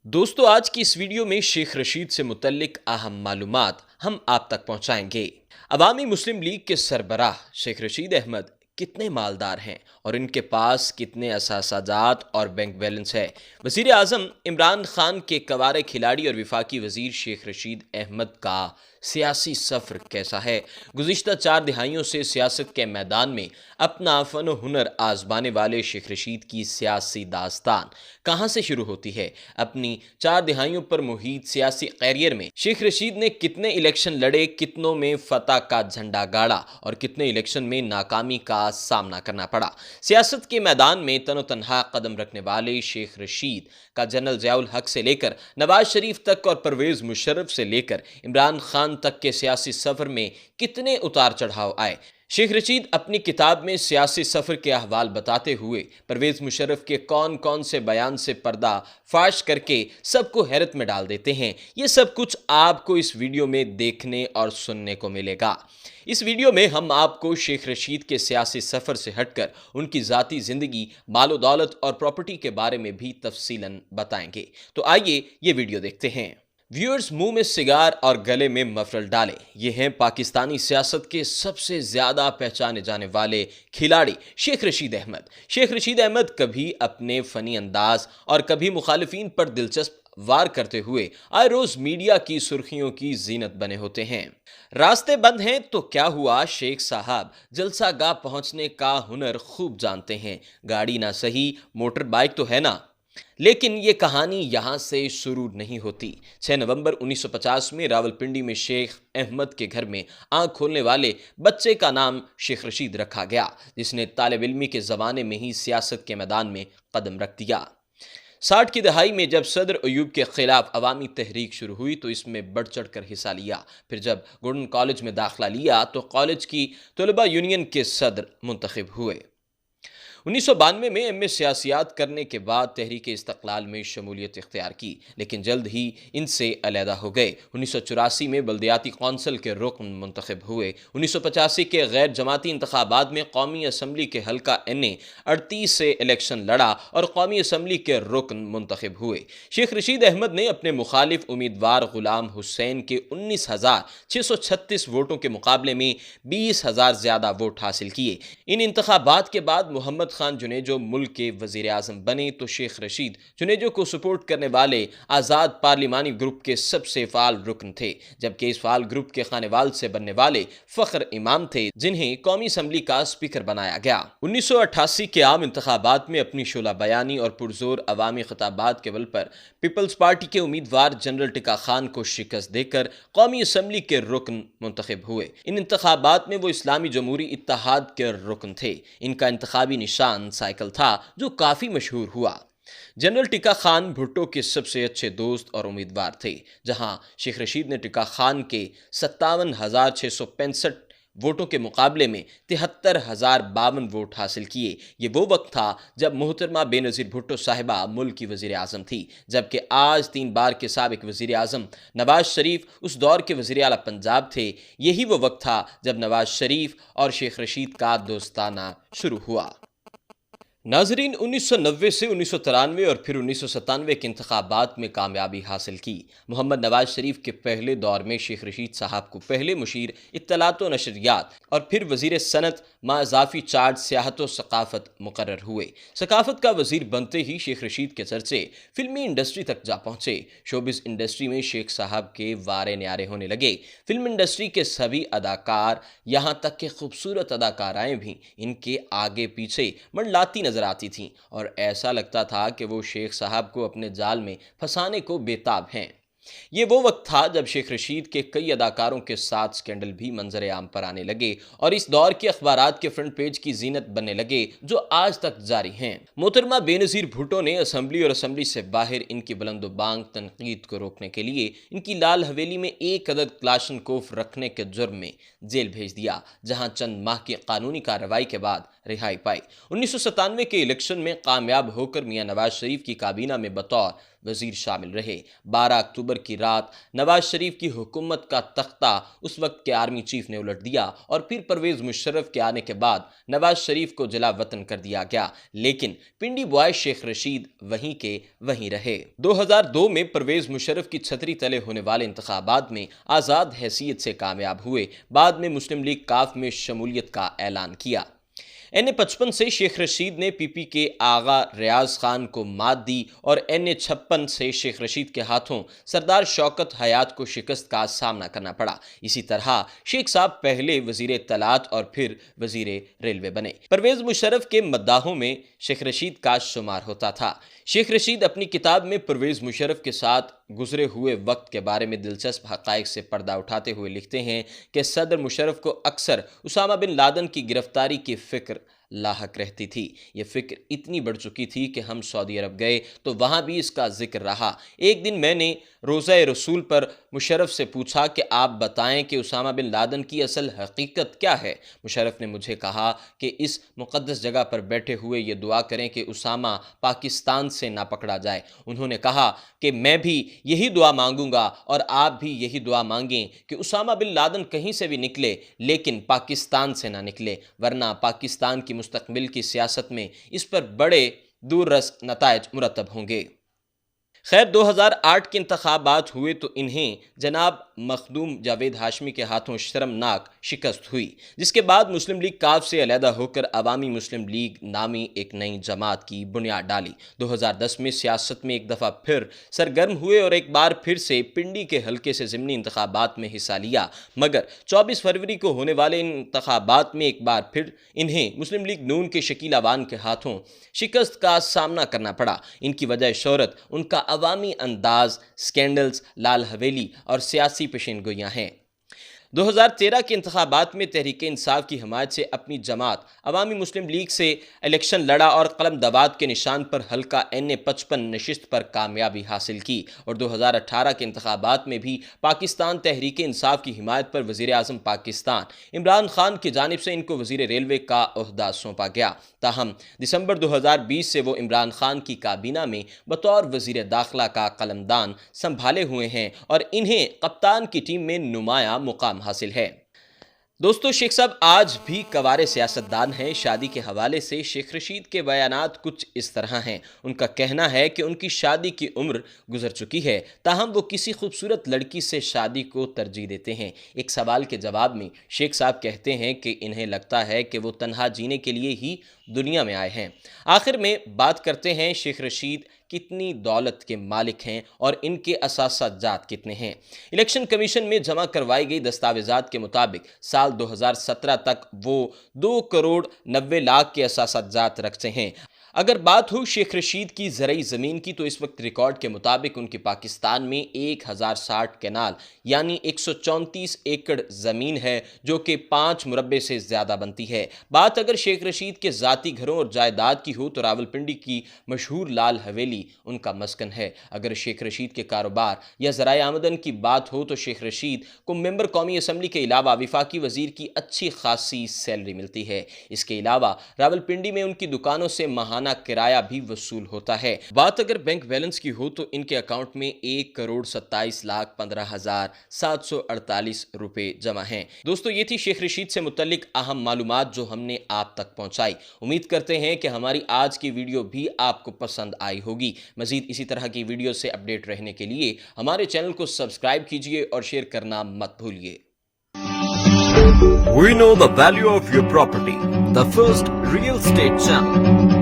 दोस्तों आज की इस वीडियो में शेख रशीद से मुतल्लिक अहम मालूमात हम आप तक पहुंचाएंगे। अवामी मुस्लिम लीग के सरबराह शेख रशीद अहमद कितने मालदार हैं और इनके पास कितने असासाजात और बैंक बैलेंस है। वज़ीर आज़म इमरान खान के कवारे खिलाड़ी और विफाकी वज़ीर शेख रशीद अहमद का सियासी सफ़र कैसा है। गुज़िश्ता 4 दिहाइयों से सियासत के मैदान में अपना फ़न हुनर आजमाने वाले शेख रशीद की सियासी दास्तान कहाँ से शुरू होती है। अपनी 4 दिहाइयों पर मुहित सियासी कैरियर में शेख रशीद ने कितने इलेक्शन लड़े, कितनों में फतह का झंडा गाड़ा और कितने इलेक्शन में नाकामी का सामना करना पड़ा। सियासत के मैदान में तनो तनहा कदम रखने वाले शेख रशीद का जनरल ज़ियाउल हक से लेकर नवाज शरीफ तक और परवेज़ मुशर्रफ से लेकर इमरान खान तक के सियासी सफ़र में कितने उतार चढ़ाव आए। शेख रशीद अपनी किताब में सियासी सफ़र के अहवाल बताते हुए परवेज़ मुशर्रफ के कौन कौन से बयान से पर्दा फाश करके सबको हैरत में डाल देते हैं। ये सब कुछ आपको इस वीडियो में देखने और सुनने को मिलेगा। इस वीडियो में हम आपको शेख रशीद के सियासी सफ़र से हटकर उनकी ज़ाती ज़िंदगी, मालो दौलत और प्रॉपर्टी के बारे में भी तफसीलन बताएंगे। तो आइए ये वीडियो देखते हैं। व्यूअर्स, मुंह में सिगार और गले में मफरल डालें। ये हैं पाकिस्तानी सियासत के सबसे ज़्यादा पहचाने जाने वाले खिलाड़ी शेख रशीद अहमद। शेख रशीद अहमद कभी अपने फ़नी अंदाज और कभी मुखालिफिन पर दिलचस्प वार करते हुए आए रोज़ मीडिया की सुर्खियों की जीनत बने होते हैं। रास्ते बंद हैं तो क्या हुआ, शेख साहब जलसा गाह पहुंचने का हुनर खूब जानते हैं। गाड़ी ना सही, मोटर बाइक तो है ना। लेकिन ये कहानी यहाँ से शुरू नहीं होती। 6 नवंबर 1950 में रावलपिंडी में शेख अहमद के घर में आंख खोलने वाले बच्चे का नाम शेख रशीद रखा गया, जिसने तालिब इल्मी के ज़माने में ही सियासत के मैदान में कदम रख दिया। 60 की दहाई में जब सदर अयूब के खिलाफ अवामी तहरीक शुरू हुई तो इसमें बढ़ चढ़ कर हिस्सा लिया। फिर जब गोल्डन कॉलेज में दाखिला लिया तो कॉलेज की तलबा यूनियन के सदर मुंतखब हुए। 1992 में एमए सियासियात करने के बाद तहरीक इस्तक़लाल में शमूलियत इख्तियार की, लेकिन जल्द ही इनसे अलहदा हो गए। 1984 में बल्दियाती कौंसिल के रुकन मुंतखब हुए। 1985 के गैर जमाती इंतखाबात में कौमी असम्बली के हल्का NA 38 से इलेक्शन लड़ा और कौमी असम्बली के रुकन मुंतखब हुए। शेख रशीद अहमद ने अपने मुखालिफ उम्मीदवार गुलाम हुसैन के 19,636 वोटों के मुकाबले में 20,000 ज़्यादा वोट हासिल किए। इन इंतखाबात के बाद मोहम्मद खान जुनेजो मुल्क के वज़ीर आज़म बने तो शेख रशीद जुनेजो को सपोर्ट करने वाले आज़ाद पार्लिमानी ग्रुप के सबसे फ़ाल रुकन थे, जबकि इस फ़ाल ग्रुप के खानेवाल से बनने वाले फ़ख्र इमाम थे, जिन्हें कौमी असम्बली का स्पीकर बनाया गया। 1988 के आम इंतखाबात में अपनी शोला बयानी और पुरजोर अवामी खिताबात के बल पर पीपल्स पार्टी के उम्मीदवार जनरल टिका खान को शिकस्त देकर कौमी असम्बली के रुकन मुंतखब हुए। इन इंतखाबात में वो इस्लामी जमहूरी इत्तेहाद के रुकन थे। इनका इंतखाबी निशान साइकिल था जो काफी मशहूर हुआ। जनरल टिका खान भुट्टो के सबसे अच्छे दोस्त और उम्मीदवार थे। जहां शेख रशीद ने टिका खान के 57,665 वोटों के मुकाबले में 73,052 वोट हासिल किए। ये वो वक्त था जब मोहतरमा बेनज़ीर भुट्टो साहिबा मुल्क की वज़ीर आज़म थी, जबकि आज 3 बार के साबिक वज़ीर आज़म नवाज शरीफ उस दौर के वज़ीर आला पंजाब थे। यही वो वक्त था जब नवाज शरीफ और शेख रशीद का दोस्ताना शुरू हुआ। नाजरीन, 1990 से 1993 और फिर 1997 के इंतखाबात में कामयाबी हासिल की। मोहम्मद नवाज शरीफ के पहले दौर में शेख रशीद साहब को पहले मुशीर इत्तलात व नशरियात और फिर वज़ीर सनत मा इज़ाफ़ी चार्ज सियाहत व सकाफ़त मुकर्रर हुए। सकाफ़त का वज़ीर बनते ही शेख रशीद के चर्चे फिल्मी इंडस्ट्री तक जा पहुँचे। शोबिज़ इंडस्ट्री में शेख साहब के वारे न्यारे होने लगे। फिल्म इंडस्ट्री के सभी अदाकार, यहाँ तक के खूबसूरत अदाकाराएँ भी इनके आगे पीछे मंडलाती नजर आती थीं और ऐसा लगता था कि वो शेख साहब को अपने जाल में फंसाने को बेताब हैं। ये वो वक्त था जब शेख रशीद के कई अदाकारों के साथ स्कैंडल भी मंजर आम पर आने लगे और इस दौर के अखबारात के फ्रंट पेज की जीनत बनने लगे, जो आज तक जारी हैं। मोहतरमा बेनज़ीर भुट्टो ने असम्बली और असम्बली से बाहर इनकी बुलंदोबांग तनकीद को रोकने के लिए इनकी लाल हवेली में एक अदद क्लाशनकोफ रखने के जुर्म में जेल भेज दिया, जहां चंद माह की कानूनी कार्रवाई के बाद रिहाई पाई। 1997 के इलेक्शन में कामयाब होकर मियां नवाज शरीफ की काबीना में बतौर वजीर शामिल रहे। 12 अक्टूबर की रात नवाज शरीफ की हुकूमत का तख्ता उस वक्त के आर्मी चीफ ने उलट दिया और फिर परवेज मुशर्रफ के आने के बाद नवाज शरीफ को जला वतन कर दिया गया, लेकिन पिंडी बॉय शेख रशीद वहीं के वहीं रहे। 2002 में परवेज मुशर्रफ की छतरी तले होने वाले इंतखाबात में आज़ाद हैसियत से कामयाब हुए। बाद में मुस्लिम लीग काफ में शमूलियत का ऐलान किया। NA-55 से शेख रशीद ने PP के आगा रियाज खान को मात दी और NA-56 से शेख रशीद के हाथों सरदार शौकत हयात को शिकस्त का सामना करना पड़ा। इसी तरह शेख साहब पहले वजीर तलात और फिर वजीर रेलवे बने। परवेज मुशर्रफ के मद्दाहों में शेख रशीद का शुमार होता था। शेख रशीद अपनी किताब में परवेज मुशर्रफ के साथ गुजरे हुए वक्त के बारे में दिलचस्प हक़ाइक़ से पर्दा उठाते हुए लिखते हैं कि सदर मुशर्रफ को अक्सर उसामा बिन लादन की गिरफ्तारी की फ़िक्र लाहक रहती थी। ये फ़िक्र इतनी बढ़ चुकी थी कि हम सऊदी अरब गए तो वहाँ भी इसका जिक्र रहा। एक दिन मैंने रोज़ा रसूल पर मुशर्रफ से पूछा कि आप बताएं कि उसामा बिन लादन की असल हकीकत क्या है। मुशर्रफ ने मुझे कहा कि इस मुक़द्दस जगह पर बैठे हुए ये दुआ करें कि उसामा पाकिस्तान से ना पकड़ा जाए। उन्होंने कहा कि मैं भी यही दुआ मांगूंगा और आप भी यही दुआ मांगें कि उसामा बिन लादन कहीं से भी निकले लेकिन पाकिस्तान से ना निकले, वरना पाकिस्तान की मुस्तकबिल की सियासत में इस पर बड़े दूररस नताइज मुरतब होंगे। खैर 2008 के इंतखाबात हुए तो इन्हें जनाब मखदूम जावेद हाशमी के हाथों शर्मनाक शिकस्त हुई, जिसके बाद मुस्लिम लीग काफ से अलहदा होकर अवामी मुस्लिम लीग नामी एक नई जमात की बुनियाद डाली। 2010 में सियासत में एक दफ़ा फिर सरगर्म हुए और एक बार फिर से पिंडी के हल्के से ज़िमनी इंतखाबात में हिस्सा लिया, मगर 24 फरवरी को होने वाले इन इंतखाबात में एक बार फिर इन्हें मुस्लिम लीग नून के शकील अवान के हाथों शिकस्त का सामना करना पड़ा। इनकी वजह शोहरत, उनका अवामी अंदाज, स्कैंडल्स, लाल हवेली और सियासी पेशेनगोइयाँ हैं। 2013 के इंतखाबात में तहरीक इंसाफ की हमायत से अपनी जमात अवामी मुस्लिम लीग से इलेक्शन लड़ा और कलम दवात के निशान पर हल्का NA-55 नशिस्त पर कामयाबी हासिल की और 2018 के इंतखाबात में भी पाकिस्तान तहरीक इंसाफ की हिमायत पर वज़ीर आज़म पाकिस्तान इमरान खान की जानिब से इनको वज़ीर रेलवे का ओहदा सौंपा गया। ताहम दिसंबर 2020 से वो इमरान खान की काबीना में बतौर वज़ीर दाखिला का कलमदान संभाले हुए हैं और इन्हें कप्तान की टीम में नुमाया मुकाम हासिल है। दोस्तों, शेख साहब आज भी कवारे सियासतदान हैं। शादी के हवाले से शेख रशीद के बयानात कुछ इस तरह हैं। उनका कहना है कि उनकी शादी की उम्र गुजर चुकी है, ताहम वो किसी खूबसूरत लड़की से शादी को तरजीह देते हैं। एक सवाल के जवाब में शेख साहब कहते हैं कि इन्हें लगता है कि वो तन्हा जीने के लिए ही दुनिया में आए हैं। आखिर में बात करते हैं शेख रशीद कितनी दौलत के मालिक हैं और इनके असासाजात कितने हैं। इलेक्शन कमीशन में जमा करवाई गई दस्तावेजात के मुताबिक साल 2017 तक वो 2 करोड़ 90 लाख के असासाजात रखते हैं। अगर बात हो शेख रशीद की ज़रई ज़मीन की तो इस वक्त रिकॉर्ड के मुताबिक उनके पाकिस्तान में 1060 कैनाल यानी 134 एकड़ ज़मीन है, जो कि 5 मुरब्बे से ज़्यादा बनती है। बात अगर शेख रशीद के ज़ाती घरों और जायदाद की हो तो रावलपिंडी की मशहूर लाल हवेली उनका मस्कन है। अगर शेख रशीद के कारोबार या ज़राए आमदन की बात हो तो शेख रशीद को मेंबर कौमी असम्बली के अलावा वफाकी वज़ीर की अच्छी खासी सैलरी मिलती है। इसके अलावा रावलपिंडी में उनकी दुकानों से महाना किराया भी वसूल होता है। बात अगर बैंक बैलेंस की हो तो इनके अकाउंट में 1,27,15,748 रुपए जमा हैं। दोस्तों, ये थी शेख रशीद से मुतल्लिक अहम मालूमात जो हमने आप तक पहुंचाई। उम्मीद करते हैं कि हमारी आज की वीडियो भी आपको पसंद आई होगी। मजीद इसी तरह की वीडियो से अपडेट रहने के लिए हमारे चैनल को सब्सक्राइब कीजिए और शेयर करना मत भूलिए। We know the value of your property. The first real estate channel.